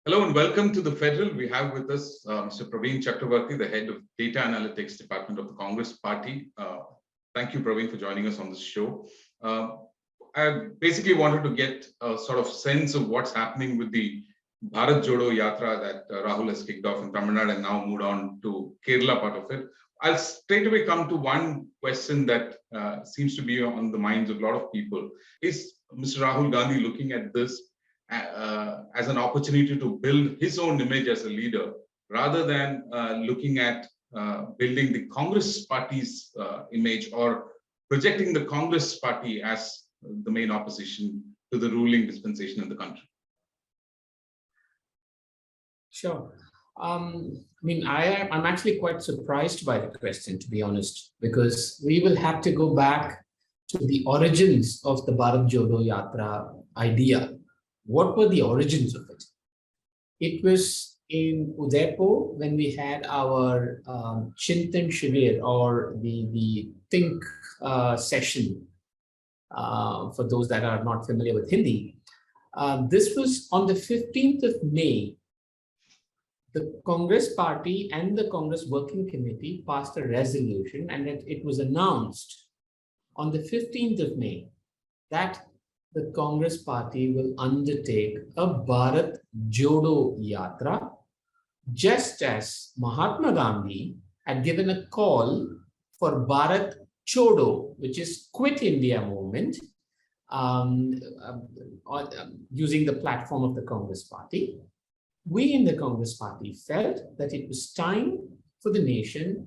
Hello and welcome to the Federal. We have with us Mr. Praveen Chakravarty, the head of Data Analytics Department of the Congress Party. Thank you, Praveen, for joining us on this show. I basically wanted to get a sort of sense of what's happening with the Bharat Jodo Yatra that Rahul has kicked off in Tamil Nadu and now moved on to Kerala part of it. I'll straight away come to one question that seems to be on the minds of a lot of people. Is Mr. Rahul Gandhi looking at this as an opportunity to build his own image as a leader, rather than looking at building the Congress party's image or projecting the Congress party as the main opposition to the ruling dispensation in the country? Sure. I'm actually quite surprised by the question, to be honest, because we will have to go back to the origins of the Bharat Jodo Yatra idea. What were the origins of it? It was in Udaipur when we had our Chintan Shivir, or the Think session, for those that are not familiar with Hindi. This was on the 15th of May. The Congress Party and the Congress Working Committee passed a resolution, and it was announced on the 15th of May that the Congress Party will undertake a Bharat Jodo Yatra, just as Mahatma Gandhi had given a call for Bharat Chodo, which is Quit India movement, using the platform of the Congress Party. We in the Congress Party felt that it was time for the nation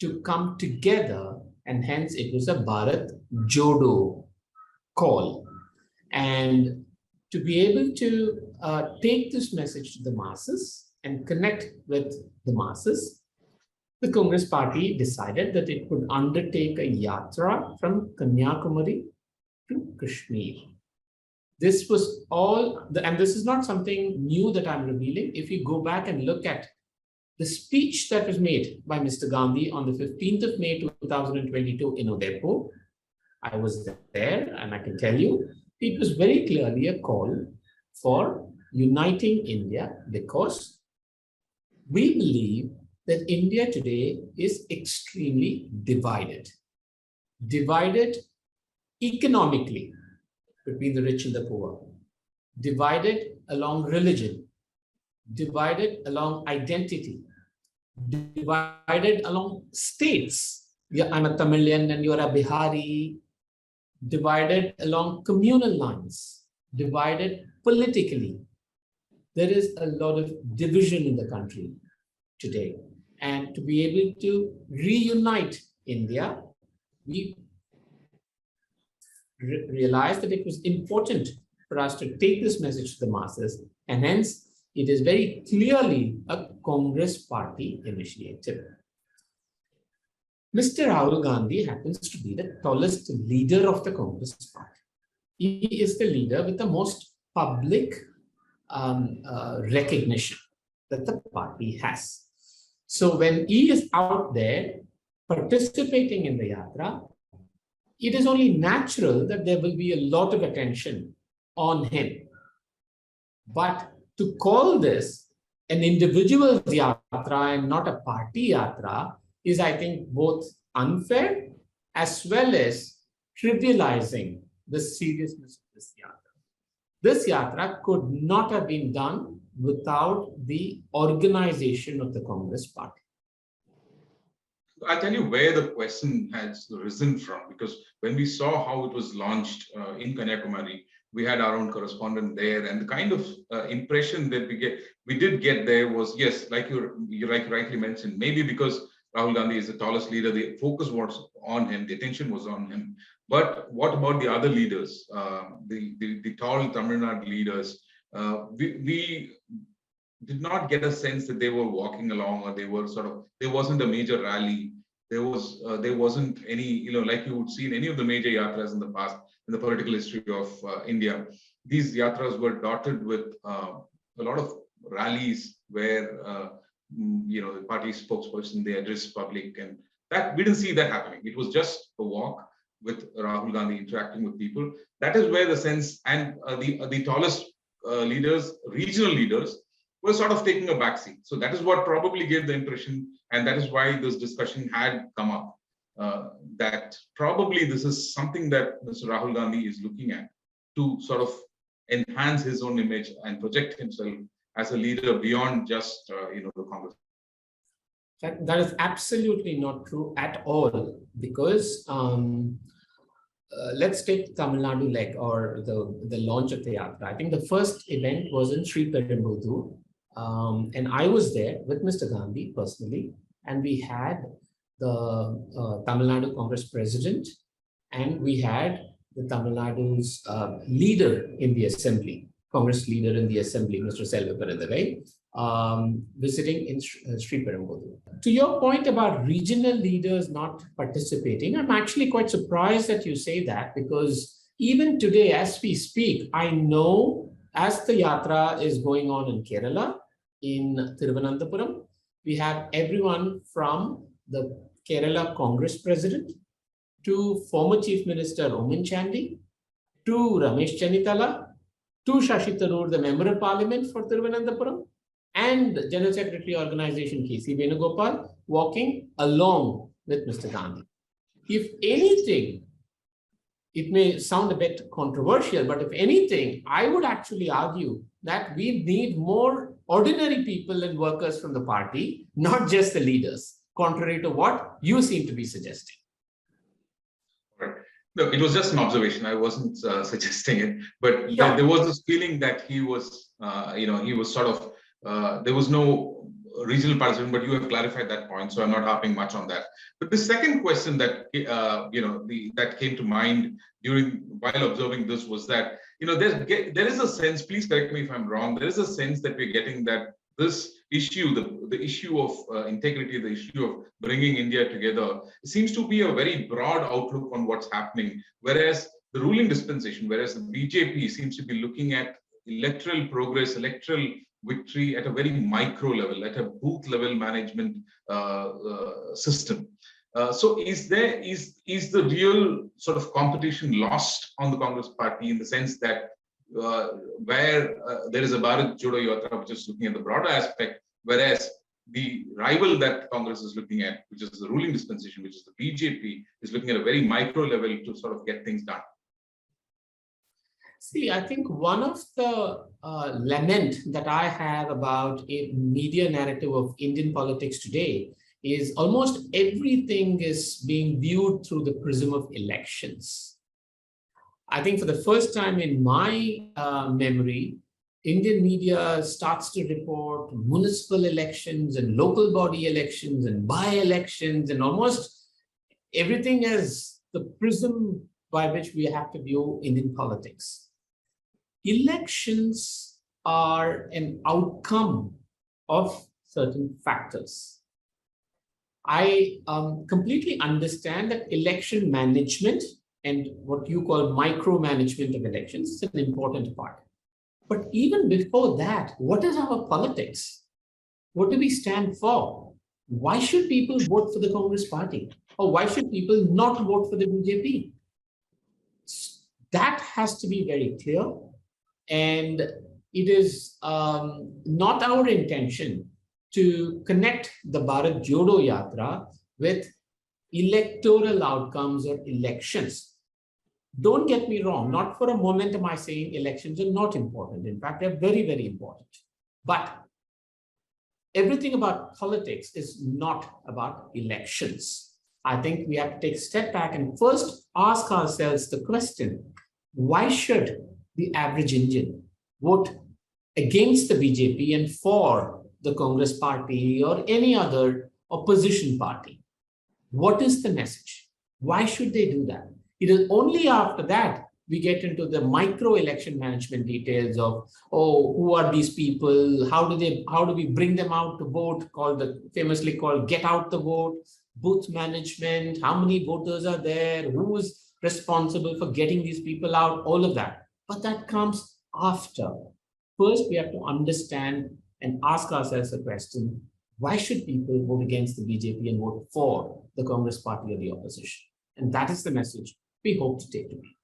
to come together, and hence it was a Bharat Jodo call. And to be able to take this message to the masses and connect with the masses, the Congress Party decided that it would undertake a yatra from Kanyakumari to Kashmir. This was all, and this is not something new that I'm revealing. If you go back and look at the speech that was made by Mr. Gandhi on the 15th of May 2022 in Udaipur, I was there, and I can tell you, it was very clearly a call for uniting India, because we believe that India today is extremely divided. Divided economically between the rich and the poor, divided along religion, divided along identity, divided along states. Yeah, I'm a Tamilian and you're a Bihari, divided along communal lines, divided politically. There is a lot of division in the country today. And to be able to reunite India, we realized that it was important for us to take this message to the masses, and hence it is very clearly a Congress Party initiative. Mr. Rahul Gandhi happens to be the tallest leader of the Congress Party. He is the leader with the most public recognition that the party has. So when he is out there participating in the yatra, it is only natural that there will be a lot of attention on him. But to call this an individual yatra and not a party yatra is, I think, both unfair as well as trivializing the seriousness of this yatra. This yatra could not have been done without the organization of the Congress Party. I'll tell you where the question has risen from, because when we saw how it was launched in Kanyakumari, we had our own correspondent there, and the kind of impression that we did get there was, yes, like you rightly mentioned, maybe because Rahul Gandhi is the tallest leader, the focus was on him, the attention was on him. But what about the other leaders, the tall Tamil Nadu leaders? We did not get a sense that they were walking along, or they were there wasn't a major rally. There wasn't any, like you would see in any of the major yatras in the past, in the political history of India. These yatras were dotted with a lot of rallies where, the party spokesperson, they addressed public, and that we didn't see that happening. It was just a walk with Rahul Gandhi interacting with people. That is where the sense, and the tallest leaders, regional leaders, were sort of taking a backseat. So that is what probably gave the impression, and that is why this discussion had come up, that probably this is something that Mr. Rahul Gandhi is looking at to sort of enhance his own image and project himself as a leader beyond just the Congress. That is absolutely not true at all, because let's take Tamil Nadu leg, or the launch of the Yatra. I think the first event was in Sri Perumbudur, and I was there with Mr. Gandhi personally, and we had the Tamil Nadu Congress president, and we had the Tamil Nadu's leader in the assembly, Congress leader in the assembly, Mr. Selva Peradalai, visiting in Sri Perumbudur. To your point about regional leaders not participating, I'm actually quite surprised that you say that, because even today, as we speak, I know as the Yatra is going on in Kerala, in Thiruvananthapuram, we have everyone from the Kerala Congress president to former Chief Minister Omin Chandy, to Ramesh Chennithala, to Shashi Tharoor, the Member of Parliament for Thiruvananthapuram, and General Secretary Organization K.C. Venugopal, walking along with Mr. Gandhi. If anything, it may sound a bit controversial, but if anything, I would actually argue that we need more ordinary people and workers from the party, not just the leaders, contrary to what you seem to be suggesting. Right. No, it was just an observation. I wasn't suggesting it, but Sure. there was this feeling that he was, he was sort of, there was no regional participation, but you have clarified that point, so I'm not harping much on that. But the second question that that came to mind while observing this was that there is a sense. Please correct me if I'm wrong. There is a sense that we're getting that this issue, the issue of integrity, the issue of bringing India together, seems to be a very broad outlook on what's happening. Whereas the ruling dispensation, whereas the BJP seems to be looking at electoral progress, electoral victory at a very micro level, at a booth level management system. So is the real sort of competition lost on the Congress party, in the sense that where there is a Bharat Jodo Yatra, which is looking at the broader aspect, whereas the rival that Congress is looking at, which is the ruling dispensation, which is the BJP, is looking at a very micro level to sort of get things done? See, I think one of the lament that I have about a media narrative of Indian politics today is almost everything is being viewed through the prism of elections. I think for the first time in my memory, Indian media starts to report municipal elections and local body elections and by-elections, and almost everything as the prism by which we have to view Indian politics. Elections are an outcome of certain factors. I completely understand that election management and what you call micromanagement of elections is an important part. But even before that, what is our politics? What do we stand for? Why should people vote for the Congress party? Or why should people not vote for the BJP? That has to be very clear. And it is not our intention to connect the Bharat Jodo Yatra with electoral outcomes or elections. Don't get me wrong, not for a moment am I saying elections are not important. In fact, they're very, very important. But everything about politics is not about elections. I think we have to take a step back and first ask ourselves the question, why should the average Indian vote against the BJP and for the Congress party or any other opposition party? What is the message? Why should they do that? It is only after that we get into the micro election management details of, oh, who are these people? How do we bring them out to vote? Famously called get out the vote, booth management, how many voters are there, who is responsible for getting these people out, all of that. But that comes after. First, we have to understand and ask ourselves the question, why should people vote against the BJP and vote for the Congress party or the opposition? And that is the message we hope to take away.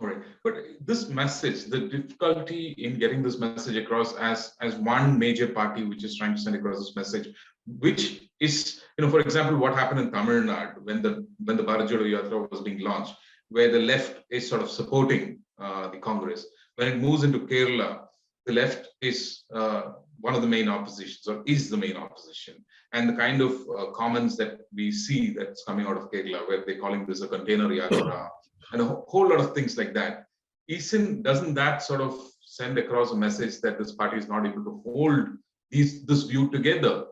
All right, but this message, the difficulty in getting this message across as one major party which is trying to send across this message, which is, for example, what happened in Tamil Nadu when the Bharat Jodo Yatra was being launched, where the left is sort of supporting the Congress. When it moves into Kerala, the left is one of the main oppositions, or is the main opposition. And the kind of comments that we see that's coming out of Kerala, where they're calling this a container yatra, and a whole lot of things like that. Doesn't that sort of send across a message that this party is not able to hold this view together,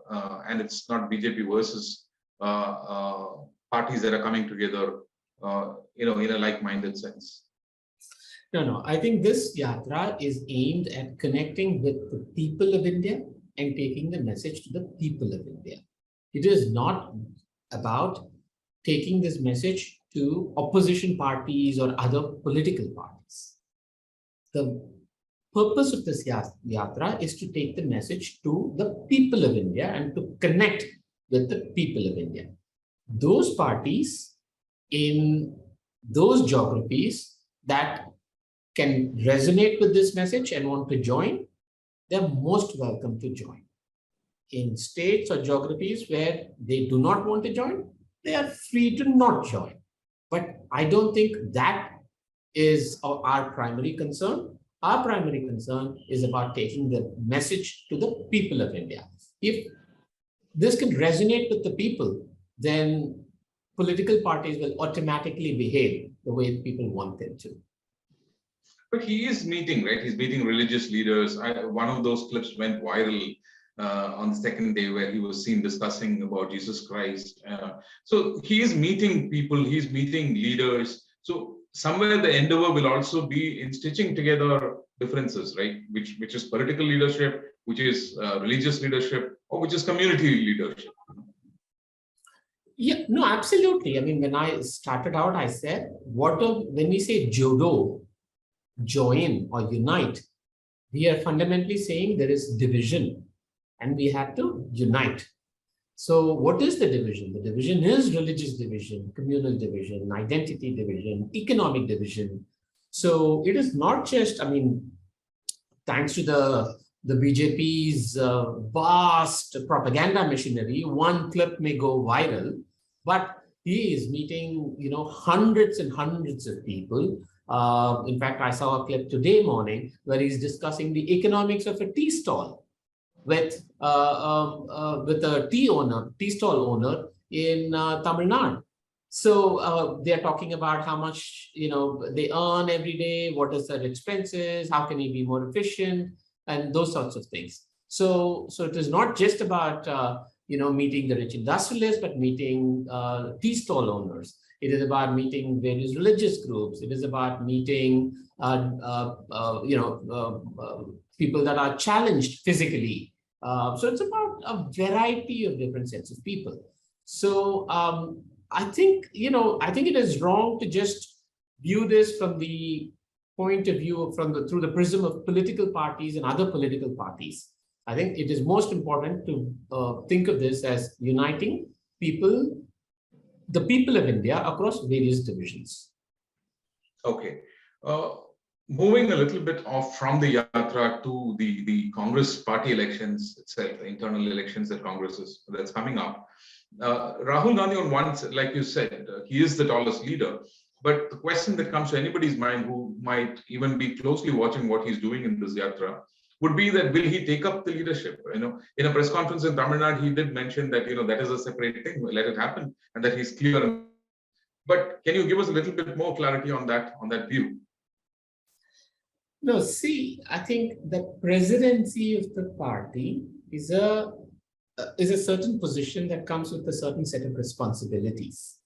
and it's not BJP versus parties that are coming together, in a like-minded sense? No. I think this yatra is aimed at connecting with the people of India and taking the message to the people of India. It is not about taking this message to opposition parties or other political parties. The purpose of this yatra is to take the message to the people of India and to connect with the people of India. Those parties in those geographies that can resonate with this message and want to join, they're most welcome to join. In states or geographies where they do not want to join, they are free to not join. But I don't think that is our primary concern. Our primary concern is about taking the message to the people of India. If this can resonate with the people, then political parties will automatically behave the way people want them to. But he is meeting, right? He's meeting religious leaders. One of those clips went viral on the second day, where he was seen discussing about Jesus Christ. So he is meeting people, he's meeting leaders. So somewhere the endeavor will also be in stitching together differences, right? Which is political leadership, which is religious leadership, or which is community leadership. Yeah, no, absolutely. I mean, when I started out, I said, when we say Jodo, join or unite, we are fundamentally saying there is division and we have to unite. So what is the division? The division is religious division, communal division, identity division, economic division. So it is not just, I mean, thanks to the BJP's vast propaganda machinery, one clip may go viral, but he is meeting, hundreds and hundreds of people. In fact, I saw a clip today morning where he's discussing the economics of a tea stall with a tea stall owner in Tamil Nadu. So they're talking about how much they earn every day, what is their expenses, how can he be more efficient, and those sorts of things. So it is not just about meeting the rich industrialists, but meeting tea stall owners. It is about meeting various religious groups. It is about meeting people that are challenged physically. So it's about a variety of different sets of people. So I think it is wrong to just view this from the point of view through the prism of political parties and other political parties. I think it is most important to think of this as uniting people, the people of India across various divisions. Okay. Moving a little bit off from the Yatra to the Congress party elections itself, the internal elections that that's coming up. Rahul Gandhi, on one side, like you said, he is the tallest leader. But the question that comes to anybody's mind who might even be closely watching what he's doing in this Yatra would be that will he take up the leadership? In a press conference in Tamil Nadu, he did mention that that is a separate thing, let it happen, and that he's clear. But can you give us a little bit more clarity on that view? No, see, I think the presidency of the party is a certain position that comes with a certain set of responsibilities.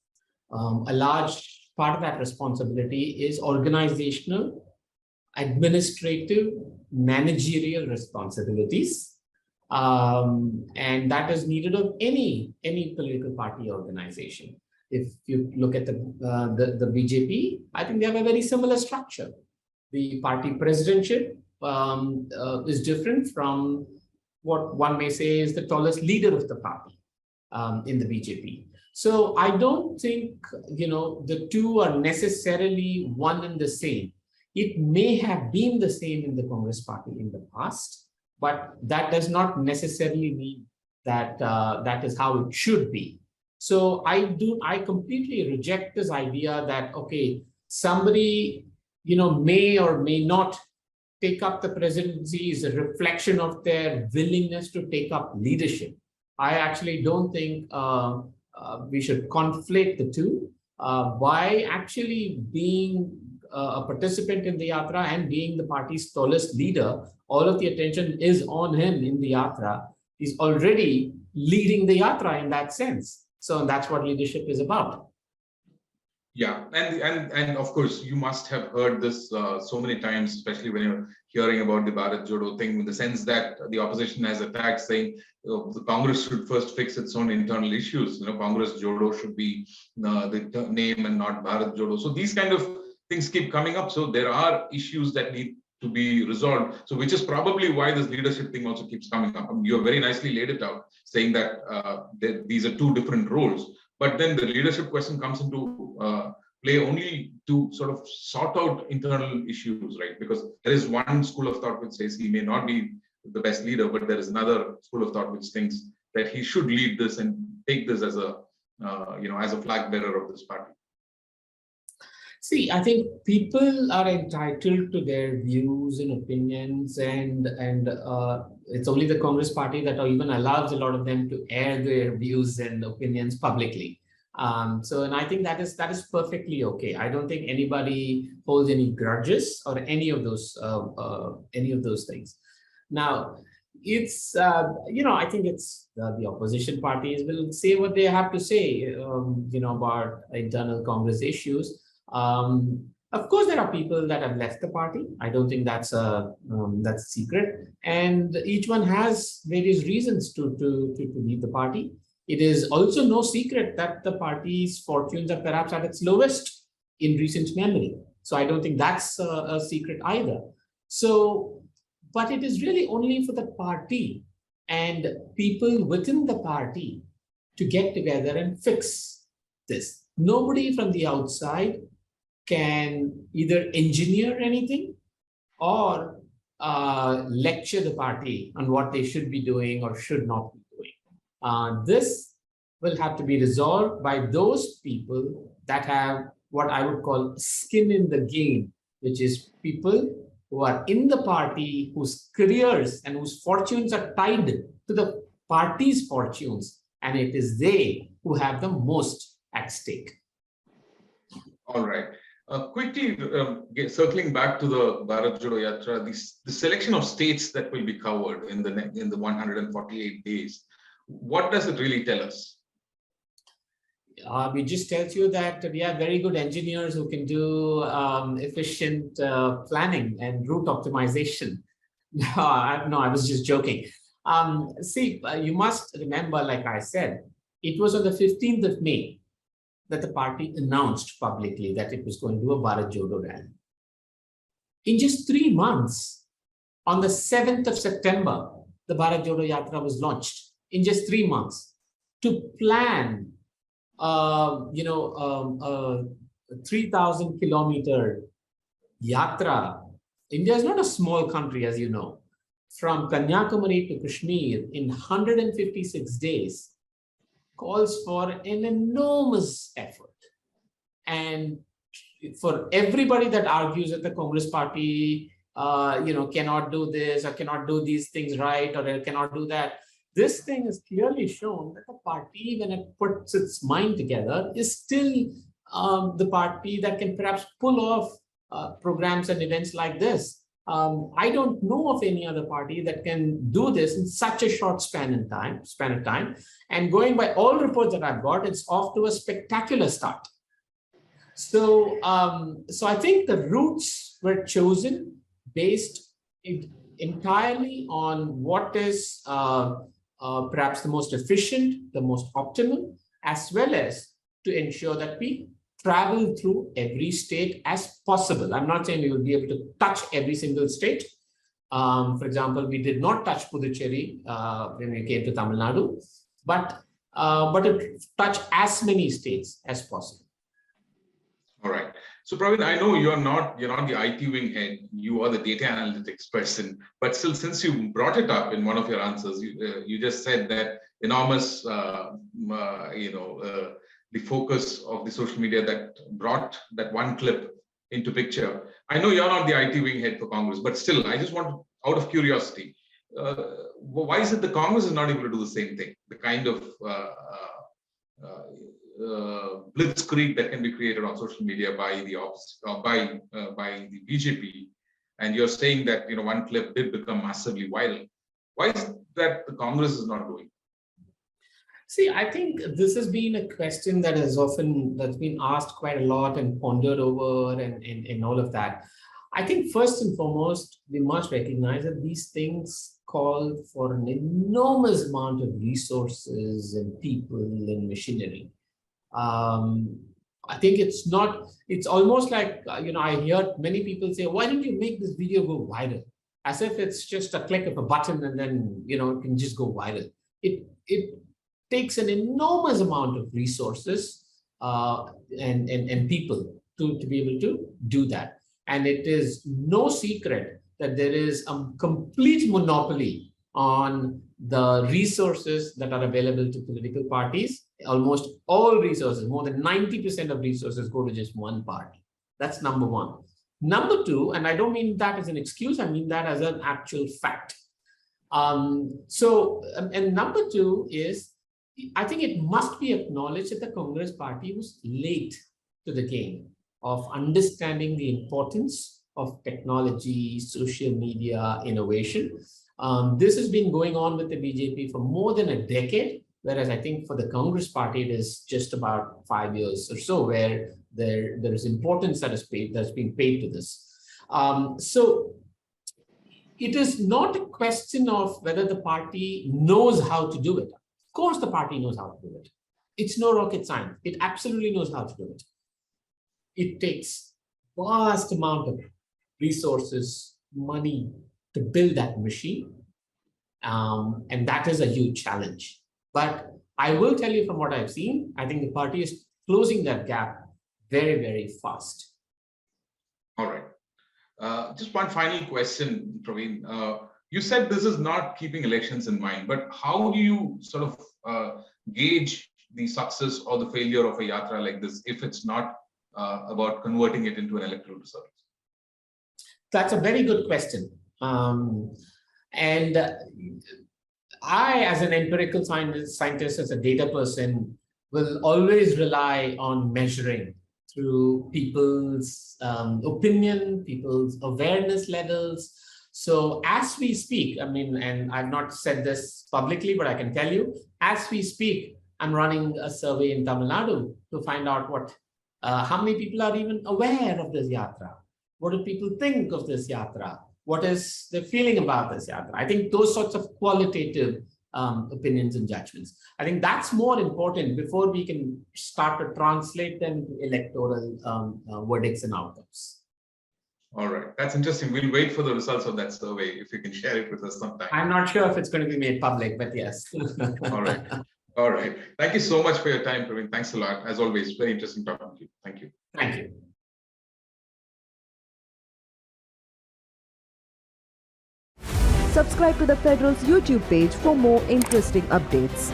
A large part of that responsibility is organizational, administrative, managerial responsibilities, and that is needed of any political party organization. If you look at the BJP, I think they have a very similar structure. The party presidentship is different from what one may say is the tallest leader of the party in the BJP. So I don't think, the two are necessarily one and the same. It may have been the same in the Congress party in the past, but that does not necessarily mean that that is how it should be. So I completely reject this idea that, okay, somebody, may or may not take up the presidency is a reflection of their willingness to take up leadership. I actually don't think we should conflate the two. By actually being a participant in the Yatra and being the party's tallest leader, all of the attention is on him in the Yatra. He's already leading the Yatra in that sense. So that's what leadership is about. Yeah, and of course, you must have heard this so many times, especially when you're hearing about the Bharat Jodo thing, in the sense that the opposition has attacked, saying the Congress should first fix its own internal issues. Congress Jodo should be the name and not Bharat Jodo. So these kind of things keep coming up. So there are issues that need to be resolved. So which is probably why this leadership thing also keeps coming up. You have very nicely laid it out, saying that these are two different roles. But then the leadership question comes into play only to sort of sort out internal issues, right? Because there is one school of thought which says he may not be the best leader, but there is another school of thought which thinks that he should lead this and take this as a, as a flag bearer of this party. See, I think people are entitled to their views and opinions, and it's only the Congress party that even allows a lot of them to air their views and opinions publicly. And I think that is perfectly okay. I don't think anybody holds any grudges or any of those things. Now, it's I think it's the opposition parties will say what they have to say, about internal Congress issues. Of course, there are people that have left the party. I don't think that's a secret, and each one has various reasons to leave the party. It is also no secret that the party's fortunes are perhaps at its lowest in recent memory. So I don't think that's a secret either. So, but it is really only for the party and people within the party to get together and fix this. Nobody from the outside can either engineer anything or lecture the party on what they should be doing or should not be doing. This will have to be resolved by those people that have what I would call skin in the game, which is people who are in the party, whose careers and whose fortunes are tied to the party's fortunes, and it is they who have the most at stake. All right. Quickly circling back to the Bharat Jodo Yatra, the selection of states that will be covered in the 148 days, what does it really tell us? It just tells you that we have very good engineers who can do efficient planning and route optimization. No, I was just joking. See, you must remember, like I said, it was on the 15th of May that the party announced publicly that it was going to do a Bharat Jodo rally. In just 3 months, on the 7th of September, the Bharat Jodo Yatra was launched. In just 3 months, to plan, 3,000 kilometer yatra. India is not a small country, as you know. From Kanyakumari to Kashmir in 156 days calls for an enormous effort. And for everybody that argues that the Congress party, cannot do this or cannot do these things right or cannot do that, this thing is clearly shown that the party, when it puts its mind together, is still the party that can perhaps pull off programs and events like this. I don't know of any other party that can do this in such a short span of time. And going by all reports that I've got, it's off to a spectacular start. So, I think the routes were chosen based entirely on what is perhaps the most efficient, the most optimal, as well as to ensure that we travel through every state as possible. I'm not saying we will be able to touch every single state. For example, we did not touch Puducherry when we came to Tamil Nadu, but but to touch as many states as possible. All right. So Praveen, I know you're not the IT wing head. You are the data analytics person. But still, since you brought it up in one of your answers, you just said that enormous, the focus of the social media that brought that one clip into picture. I know you're not the IT wing head for Congress, but still, I just want, out of curiosity, why is it the Congress is not able to do the same thing? The kind of blitzkrieg that can be created on social media by the by the BJP, and you're saying that one clip did become massively viral. Why is that the Congress is not doing? See, I think this has been a question that's been asked quite a lot and pondered over and all of that. I think first and foremost, we must recognize that these things call for an enormous amount of resources and people and machinery. I think it's almost like, I hear many people say, why don't you make this video go viral? As if it's just a click of a button and then, it can just go viral. It takes an enormous amount of resources and people to be able to do that. And it is no secret that there is a complete monopoly on the resources that are available to political parties. Almost all resources, more than 90% of resources go to just one party. That's number one. Number two, and I don't mean that as an excuse, I mean that as an actual fact. And number two is, I think it must be acknowledged that the Congress party was late to the game of understanding the importance of technology, social media, innovation. This has been going on with the BJP for more than a decade, whereas I think for the Congress party, it is just about 5 years or so where there is importance that's been paid to this. So it is not a question of whether the party knows how to do it. Of course, the party knows how to do it. It's no rocket science. It absolutely knows how to do it. It takes vast amount of resources, money to build that machine. And that is a huge challenge. But I will tell you from what I've seen, I think the party is closing that gap very, very fast. All right. Just one final question, Praveen. You said this is not keeping elections in mind, but how do you sort of gauge the success or the failure of a yatra like this if it's not about converting it into an electoral result? That's a very good question. And I, as an empirical scientist, as a data person, will always rely on measuring through people's opinion, people's awareness levels. So as we speak, and I've not said this publicly, but I can tell you, as we speak, I'm running a survey in Tamil Nadu to find out how many people are even aware of this yatra. What do people think of this yatra? What is the feeling about this yatra? I think those sorts of qualitative opinions and judgments. I think that's more important before we can start to translate them into electoral verdicts and outcomes. All right, that's interesting. We'll wait for the results of that survey if you can share it with us sometime. I'm not sure if it's going to be made public, but yes. All right. All right. Thank you so much for your time, Praveen. Thanks a lot. As always, very interesting talking to you. Thank you. Thank you. Subscribe to the Federal's YouTube page for more interesting updates.